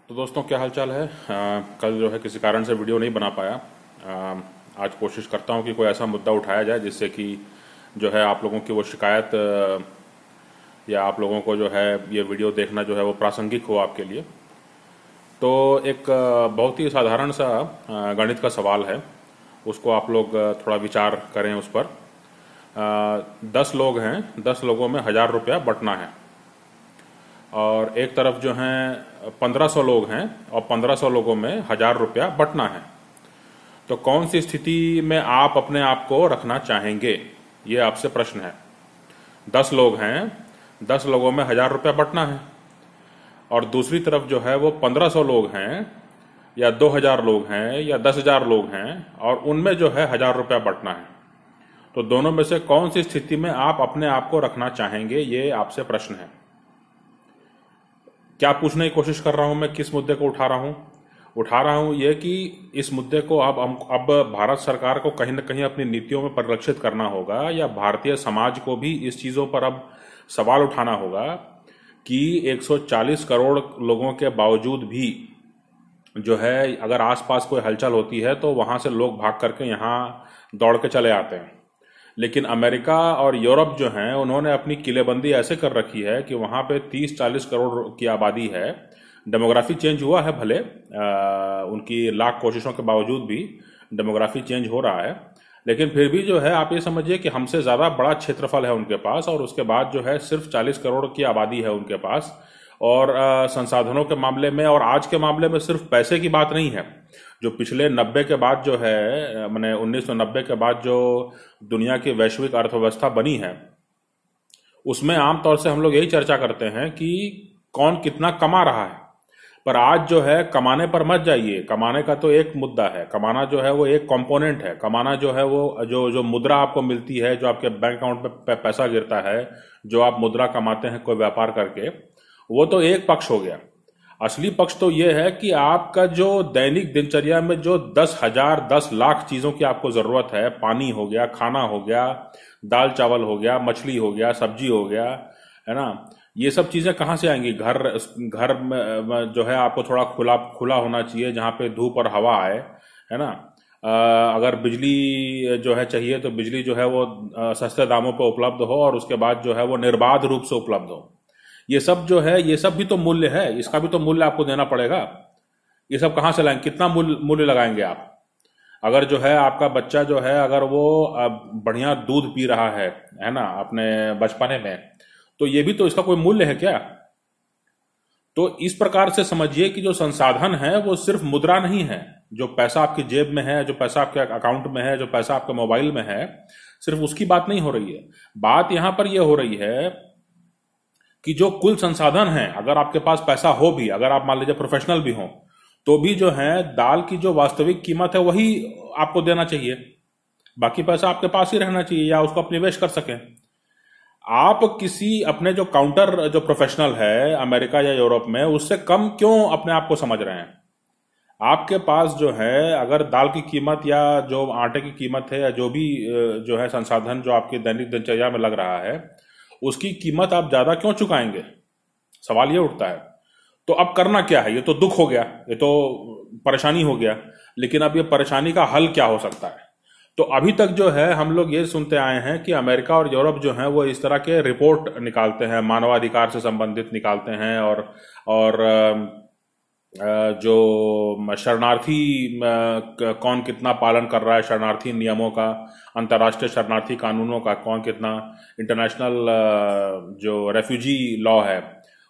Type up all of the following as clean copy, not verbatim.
तो दोस्तों क्या हाल चाल है। कल जो है किसी कारण से वीडियो नहीं बना पाया। आज कोशिश करता हूँ कि कोई ऐसा मुद्दा उठाया जाए जिससे कि जो है आप लोगों की वो शिकायत या आप लोगों को जो है ये वीडियो देखना जो है वो प्रासंगिक हो आपके लिए। तो एक बहुत ही साधारण सा गणित का सवाल है, उसको आप लोग थोड़ा विचार करें उस पर। 10 लोग हैं, 10 लोगों में 1000 रुपया बंटना है और एक तरफ जो हैं 1500 लोग हैं और 1500 लोगों में 1000 रुपया बंटना है। तो कौन सी स्थिति में आप अपने आप को रखना चाहेंगे, ये आपसे प्रश्न है। 10 लोग हैं, 10 लोगों में 1000 रुपया बंटना है और दूसरी तरफ जो है वो 1500 लोग हैं या 2000 लोग हैं या 10,000 लोग हैं और उनमें जो है 1000 रुपया बंटना है। तो दोनों में से कौन सी स्थिति में आप अपने आप को रखना चाहेंगे, ये आपसे प्रश्न है। क्या पूछने की कोशिश कर रहा हूं मैं, किस मुद्दे को उठा रहा हूं ये कि इस मुद्दे को अब भारत सरकार को कहीं ना कहीं अपनी नीतियों में परिलक्षित करना होगा या भारतीय समाज को भी इस चीजों पर अब सवाल उठाना होगा कि 140 करोड़ लोगों के बावजूद भी जो है अगर आसपास कोई हलचल होती है तो वहां से लोग भाग करके यहाँ दौड़ के चले आते हैं। लेकिन अमेरिका और यूरोप जो हैं उन्होंने अपनी किलेबंदी ऐसे कर रखी है कि वहाँ पे 30-40 करोड़ की आबादी है। डेमोग्राफी चेंज हुआ है भले, उनकी लाख कोशिशों के बावजूद भी डेमोग्राफी चेंज हो रहा है, लेकिन फिर भी जो है आप ये समझिए कि हमसे ज़्यादा बड़ा क्षेत्रफल है उनके पास और उसके बाद जो है सिर्फ 40 करोड़ की आबादी है उनके पास। और संसाधनों के मामले में और आज के मामले में सिर्फ पैसे की बात नहीं है। जो पिछले 90 के बाद जो है मैंने 1990 के बाद जो दुनिया की वैश्विक अर्थव्यवस्था बनी है उसमें आमतौर से हम लोग यही चर्चा करते हैं कि कौन कितना कमा रहा है। पर आज जो है कमाने पर मत जाइए, कमाने का तो एक मुद्दा है, कमाना जो है वो एक कंपोनेंट है। कमाना जो है वो जो मुद्रा आपको मिलती है, जो आपके बैंक अकाउंट पे पैसा गिरता है, जो आप मुद्रा कमाते हैं कोई व्यापार करके, वो तो एक पक्ष हो गया। असली पक्ष तो ये है कि आपका जो दैनिक दिनचर्या में जो 10,000 10 लाख चीजों की आपको जरूरत है, पानी हो गया, खाना हो गया, दाल चावल हो गया, मछली हो गया, सब्जी हो गया, है ना, ये सब चीजें कहाँ से आएंगी। घर में जो है आपको थोड़ा खुला खुला होना चाहिए जहाँ पे धूप और हवा आए, है ना। अगर बिजली जो है चाहिए तो बिजली जो है वो सस्ते दामों पर उपलब्ध हो और उसके बाद जो है वो निर्बाध रूप से उपलब्ध हो। ये सब जो है ये सब भी तो मूल्य है, इसका भी तो मूल्य आपको देना पड़ेगा। ये सब कहाँ से लाएंगे, कितना मूल्य लगाएंगे आप। अगर जो है आपका बच्चा जो है अगर वो बढ़िया दूध पी रहा है ना, अपने बचपने में, तो ये भी तो इसका कोई मूल्य है क्या। तो इस प्रकार से समझिए कि जो संसाधन है वो सिर्फ मुद्रा नहीं है। जो पैसा आपकी जेब में है, जो पैसा आपके अकाउंट में है, जो पैसा आपके मोबाइल में है, सिर्फ उसकी बात नहीं हो रही है। बात यहां पर यह हो रही है कि जो कुल संसाधन है, अगर आपके पास पैसा हो भी, अगर आप मान लीजिए प्रोफेशनल भी हो, तो भी जो है दाल की जो वास्तविक कीमत है वही आपको देना चाहिए। बाकी पैसा आपके पास ही रहना चाहिए या उसको आप निवेश कर सकें। आप किसी अपने जो काउंटर जो प्रोफेशनल है अमेरिका या यूरोप में, उससे कम क्यों अपने आप को समझ रहे हैं। आपके पास जो है अगर दाल की कीमत या जो आटे की कीमत है या जो भी जो है संसाधन जो आपकी दैनिक दिनचर्या में लग रहा है, उसकी कीमत आप ज्यादा क्यों चुकाएंगे, सवाल ये उठता है। तो अब करना क्या है, ये तो दुख हो गया, ये तो परेशानी हो गया, लेकिन अब ये परेशानी का हल क्या हो सकता है। तो अभी तक जो है हम लोग ये सुनते आए हैं कि अमेरिका और यूरोप जो है वो इस तरह के रिपोर्ट निकालते हैं, मानवाधिकार से संबंधित निकालते हैं और जो शरणार्थी कौन कितना पालन कर रहा है, शरणार्थी नियमों का, अंतर्राष्ट्रीय शरणार्थी कानूनों का कौन कितना, इंटरनेशनल जो रेफ्यूजी लॉ है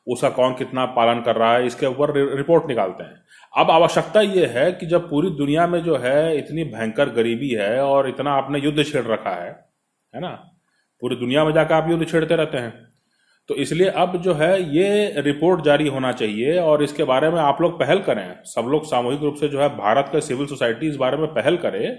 उसका कौन कितना पालन कर रहा है, इसके ऊपर रिपोर्ट निकालते हैं। अब आवश्यकता यह है कि जब पूरी दुनिया में जो है इतनी भयंकर गरीबी है और इतना आपने युद्ध छेड़ रखा है ना, पूरी दुनिया में जाकर आप युद्ध छेड़ते रहते हैं, तो इसलिए अब जो है ये रिपोर्ट जारी होना चाहिए और इसके बारे में आप लोग पहल करें। सब लोग सामूहिक रूप से जो है भारत का सिविल सोसाइटी इस बारे में पहल करे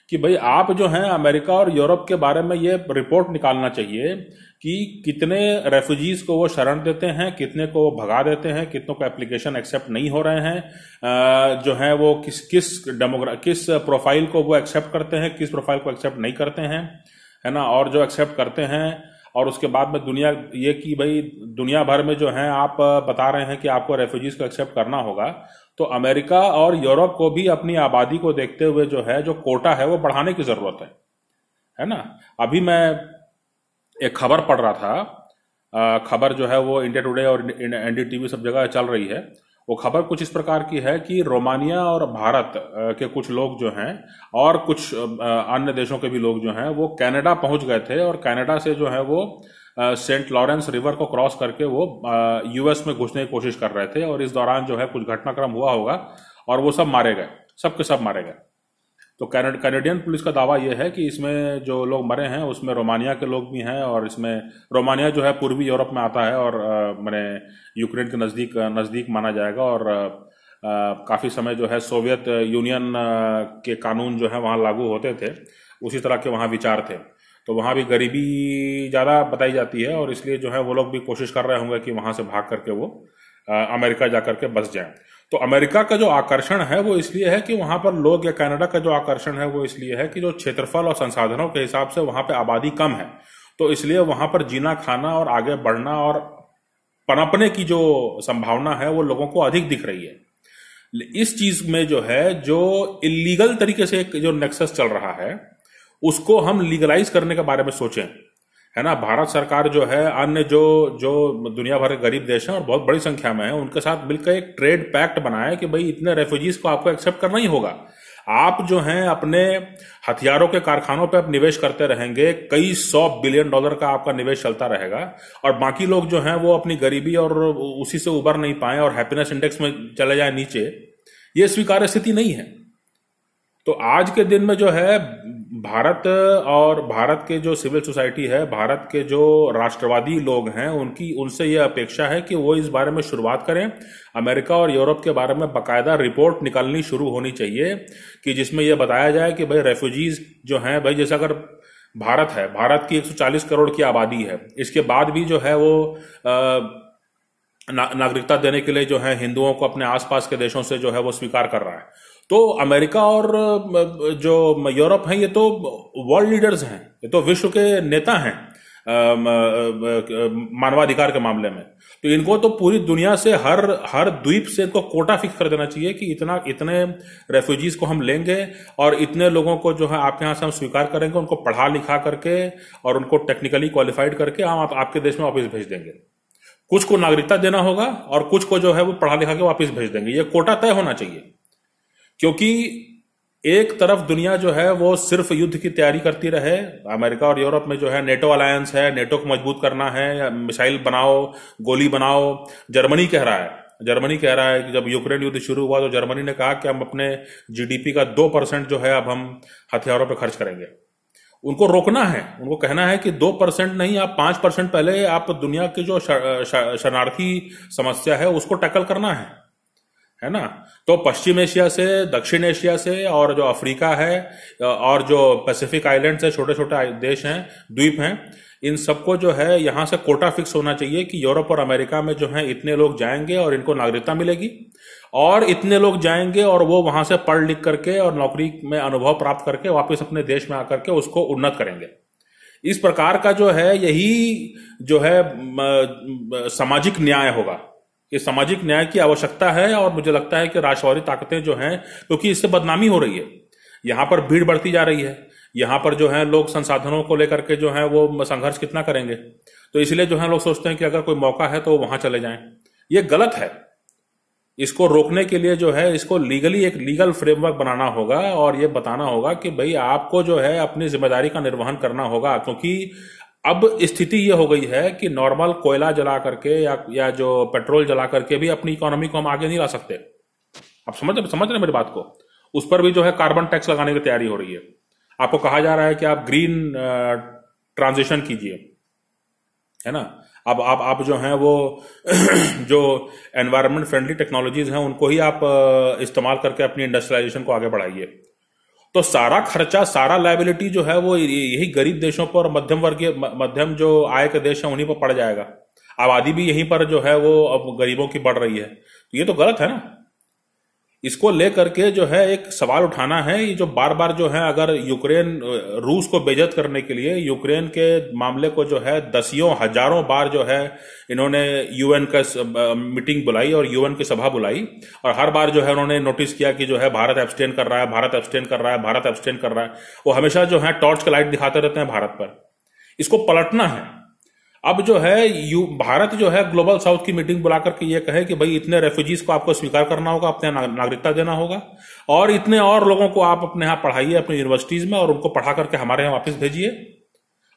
कि भाई आप जो है अमेरिका और यूरोप के बारे में ये रिपोर्ट निकालना चाहिए कि कितने रेफ्यूजीज को वो शरण देते हैं, कितने को वो भगा देते हैं, कितनों को एप्लीकेशन एक्सेप्ट नहीं हो रहे हैं, जो है वो किस प्रोफाइल को वो एक्सेप्ट करते हैं, किस प्रोफाइल को एक्सेप्ट नहीं करते हैं, है ना। और जो एक्सेप्ट करते हैं और उसके बाद में दुनिया ये कि भाई दुनिया भर में जो है आप बता रहे हैं कि आपको रेफ्यूजीज को एक्सेप्ट करना होगा, तो अमेरिका और यूरोप को भी अपनी आबादी को देखते हुए जो है जो कोटा है वो बढ़ाने की जरूरत है ना। अभी मैं एक खबर पढ़ रहा था, खबर जो है वो इंडिया टुडे और एनडीटीवी सब जगह चल रही है। वो खबर कुछ इस प्रकार की है कि रोमानिया और भारत के कुछ लोग जो हैं और कुछ अन्य देशों के भी लोग जो हैं वो कनाडा पहुंच गए थे, और कनाडा से जो है वो सेंट लॉरेंस रिवर को क्रॉस करके वो यूएस में घुसने की कोशिश कर रहे थे, और इस दौरान जो है कुछ घटनाक्रम हुआ होगा और वो सब मारे गए, सब के सब मारे गए। तो कैनेडियन पुलिस का दावा यह है कि इसमें जो लोग मरे हैं उसमें रोमानिया के लोग भी हैं, और इसमें रोमानिया जो है पूर्वी यूरोप में आता है और मैंने यूक्रेन के नज़दीक माना जाएगा, और काफ़ी समय जो है सोवियत यूनियन के कानून जो है वहाँ लागू होते थे, उसी तरह के वहाँ विचार थे। तो वहाँ भी गरीबी ज़्यादा बताई जाती है, और इसलिए जो है वो लोग भी कोशिश कर रहे होंगे कि वहाँ से भाग करके वो अमेरिका जा करके बस जाएं। तो अमेरिका का जो आकर्षण है वो इसलिए है कि वहां पर लोग, या कनाडा का जो आकर्षण है वो इसलिए है कि जो क्षेत्रफल और संसाधनों के हिसाब से वहां पे आबादी कम है, तो इसलिए वहां पर जीना खाना और आगे बढ़ना और पनपने की जो संभावना है वो लोगों को अधिक दिख रही है। इस चीज में जो है जो इलीगल तरीके से जो नेक्सस चल रहा है उसको हम लीगलाइज करने के बारे में सोचें, है ना। भारत सरकार जो है अन्य जो जो दुनिया भर के गरीब देश हैं और बहुत बड़ी संख्या में है उनके साथ मिलकर एक ट्रेड पैक्ट बनाए कि भाई इतने रेफ्यूजीज को आपको एक्सेप्ट करना ही होगा। आप जो हैं अपने हथियारों के कारखानों पे आप निवेश करते रहेंगे, कई $100 बिलियन का आपका निवेश चलता रहेगा, और बाकी लोग जो हैं वो अपनी गरीबी और उसी से उबर नहीं पाए और हैप्पीनेस इंडेक्स में चले जाए नीचे, ये स्वीकार्य स्थिति नहीं है। तो आज के दिन में जो है भारत और भारत के जो सिविल सोसाइटी है, भारत के जो राष्ट्रवादी लोग हैं, उनसे ये अपेक्षा है कि वो इस बारे में शुरुआत करें। अमेरिका और यूरोप के बारे में बाकायदा रिपोर्ट निकलनी शुरू होनी चाहिए कि जिसमें यह बताया जाए कि भाई रेफ्यूजीज जो हैं, भाई जैसे अगर भारत है, भारत की 140 करोड़ की आबादी है, इसके बाद भी जो है वो नागरिकता देने के लिए जो है हिंदुओं को अपने आसपास के देशों से जो है वो स्वीकार कर रहा है। तो अमेरिका और जो यूरोप हैं ये तो वर्ल्ड लीडर्स हैं, ये तो विश्व के नेता हैं मानवाधिकार के मामले में। तो इनको तो पूरी दुनिया से हर द्वीप से इनको कोटा फिक्स कर देना चाहिए कि इतने रेफ्यूजीज को हम लेंगे और इतने लोगों को जो है आपके यहाँ से हम स्वीकार करेंगे, उनको पढ़ा लिखा करके और उनको टेक्निकली क्वालिफाइड करके हम आपके देश में वापस भेज देंगे। कुछ को नागरिकता देना होगा और कुछ को जो है वो पढ़ा लिखा के वापस भेज देंगे। ये कोटा तय होना चाहिए, क्योंकि एक तरफ दुनिया जो है वो सिर्फ युद्ध की तैयारी करती रहे। अमेरिका और यूरोप में जो है नेटो अलायंस है, नेटो को मजबूत करना है, मिसाइल बनाओ, गोली बनाओ। जर्मनी कह रहा है कि जब यूक्रेन युद्ध शुरू हुआ तो जर्मनी ने कहा कि हम अपने जीडीपी का 2% जो है अब हम हथियारों पर खर्च करेंगे। उनको रोकना है, उनको कहना है कि 2% नहीं, आप 5% पहले आप दुनिया की जो शरणार्थी समस्या है उसको टैकल करना है ना। तो पश्चिम एशिया से, दक्षिण एशिया से और जो अफ्रीका है और जो पैसिफिक आइलैंड्स है, छोटे छोटे देश हैं, द्वीप हैं, इन सबको जो है यहां से कोटा फिक्स होना चाहिए कि यूरोप और अमेरिका में जो है इतने लोग जाएंगे और इनको नागरिकता मिलेगी, और इतने लोग जाएंगे और वो वहां से पढ़ लिख करके और नौकरी में अनुभव प्राप्त करके वापस अपने देश में आकर के उसको उन्नत करेंगे। इस प्रकार का जो है यही जो है सामाजिक न्याय होगा। इस सामाजिक न्याय की आवश्यकता है, और मुझे लगता है कि राष्ट्रवादी ताकतें जो हैं, क्योंकि इससे बदनामी हो रही है, यहां पर भीड़ बढ़ती जा रही है, यहां पर जो है लोग संसाधनों को लेकर के जो है वो संघर्ष कितना करेंगे। तो इसलिए जो है लोग सोचते हैं कि अगर कोई मौका है तो वहां चले जाएं। ये गलत है। इसको रोकने के लिए जो है इसको लीगली एक लीगल फ्रेमवर्क बनाना होगा और ये बताना होगा कि भाई आपको जो है अपनी जिम्मेदारी का निर्वहन करना होगा, क्योंकि अब स्थिति ये हो गई है कि नॉर्मल कोयला जला करके या जो पेट्रोल जला करके भी अपनी इकोनॉमी को हम आगे नहीं ला सकते। आप समझ रहे मेरी बात को। उस पर भी जो है कार्बन टैक्स लगाने की तैयारी हो रही है। आपको कहा जा रहा है कि आप ग्रीन ट्रांजिशन कीजिए, है ना। अब आप जो हैं वो जो एनवायरमेंट फ्रेंडली टेक्नोलॉजीज हैं उनको ही आप इस्तेमाल करके अपनी इंडस्ट्रियलाइजेशन को आगे बढ़ाइए। तो सारा खर्चा, सारा लायबिलिटी जो है वो यही गरीब देशों पर, मध्यम जो आय के देश हैं उन्हीं पर पड़ जाएगा। आबादी भी यहीं पर जो है वो अब गरीबों की बढ़ रही है। तो ये तो गलत है ना। इसको लेकर के जो है एक सवाल उठाना है। ये जो बार बार जो है, अगर यूक्रेन रूस को बेइज्जत करने के लिए यूक्रेन के मामले को जो है दसियों हजारों बार जो है इन्होंने यूएन का मीटिंग बुलाई और यूएन की सभा बुलाई, और हर बार जो है उन्होंने नोटिस किया कि जो है भारत एब्सटेन कर रहा है, भारत एब्सटेन कर रहा है, भारत एब्सटेन कर रहा है। वो हमेशा जो है टॉर्च का लाइट दिखाते रहते हैं भारत पर। इसको पलटना है। अब जो है भारत जो है ग्लोबल साउथ की मीटिंग बुला करके ये कहे कि भाई इतने रेफ्यूजीज को आपको स्वीकार करना होगा, अपने नागरिकता देना होगा, और इतने और लोगों को आप अपने यहाँ पढ़ाइए अपनी यूनिवर्सिटीज में, और उनको पढ़ा करके हमारे यहाँ वापस भेजिए,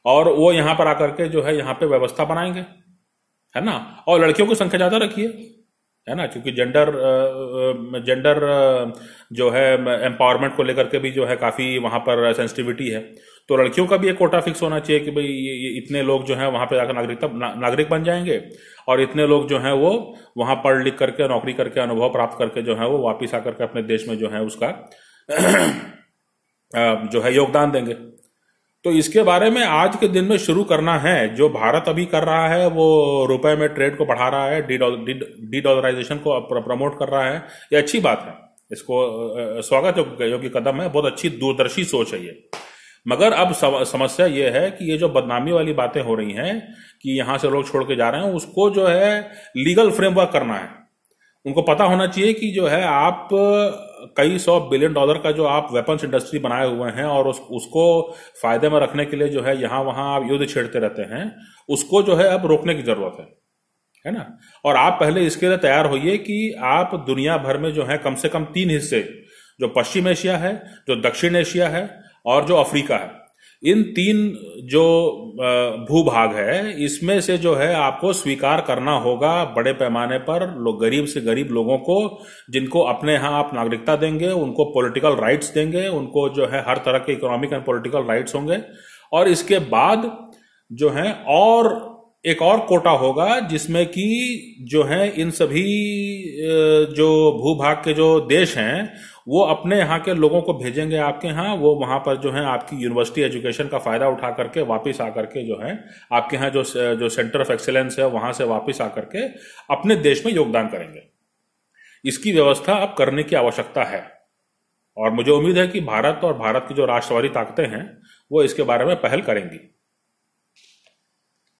और वो यहाँ पर आकर के जो है यहाँ पे व्यवस्था बनाएंगे, है ना। और लड़कियों की संख्या ज्यादा रखिए, है ना, क्योंकि जेंडर जो है एम्पावरमेंट को लेकर के भी जो है काफी वहां पर सेंसिटिविटी है। तो लड़कियों का भी एक कोटा फिक्स होना चाहिए कि भाई ये इतने लोग जो है वहां पे जाकर नागरिक बन जाएंगे, और इतने लोग जो है वो वहां पढ़ लिख करके नौकरी करके अनुभव प्राप्त करके जो है वो वापिस आकर के अपने देश में जो है उसका जो है योगदान देंगे। तो इसके बारे में आज के दिन में शुरू करना है। जो भारत अभी कर रहा है वो रुपए में ट्रेड को बढ़ा रहा है, डी डॉलराइजेशन को प्रमोट कर रहा है, ये अच्छी बात है, इसको स्वागत योग्य कदम है, बहुत अच्छी दूरदर्शी सोच है ये। मगर अब समस्या ये है कि ये जो बदनामी वाली बातें हो रही हैं कि यहां से लोग छोड़ के जा रहे हैं, उसको जो है लीगल फ्रेमवर्क करना है। उनको पता होना चाहिए कि जो है आप कई $100 बिलियन का जो आप वेपन्स इंडस्ट्री बनाए हुए हैं और उसको फायदे में रखने के लिए जो है यहां वहां आप युद्ध छेड़ते रहते हैं, उसको जो है अब रोकने की जरूरत है ना। और आप पहले इसके लिए तैयार होइए कि आप दुनिया भर में जो है कम से कम 3 हिस्से, जो पश्चिम एशिया है, जो दक्षिण एशिया है और जो अफ्रीका है, इन 3 जो भूभाग है, इसमें से जो है आपको स्वीकार करना होगा बड़े पैमाने पर लोग, गरीब से गरीब लोगों को, जिनको अपने यहाँ आप नागरिकता देंगे, उनको पॉलिटिकल राइट्स देंगे, उनको जो है हर तरह के इकोनॉमिक एंड पॉलिटिकल राइट्स होंगे। और इसके बाद जो है और एक और कोटा होगा जिसमें कि जो है इन सभी जो भूभाग के जो देश हैं वो अपने यहाँ के लोगों को भेजेंगे आपके यहाँ, वो वहां पर जो है आपकी यूनिवर्सिटी एजुकेशन का फायदा उठा करके वापस आकर के जो है आपके यहाँ जो सेंटर ऑफ एक्सीलेंस है वहां से वापस आकर के अपने देश में योगदान करेंगे। इसकी व्यवस्था अब करने की आवश्यकता है, और मुझे उम्मीद है कि भारत और भारत की जो राष्ट्रवादी ताकतें हैं वो इसके बारे में पहल करेंगी।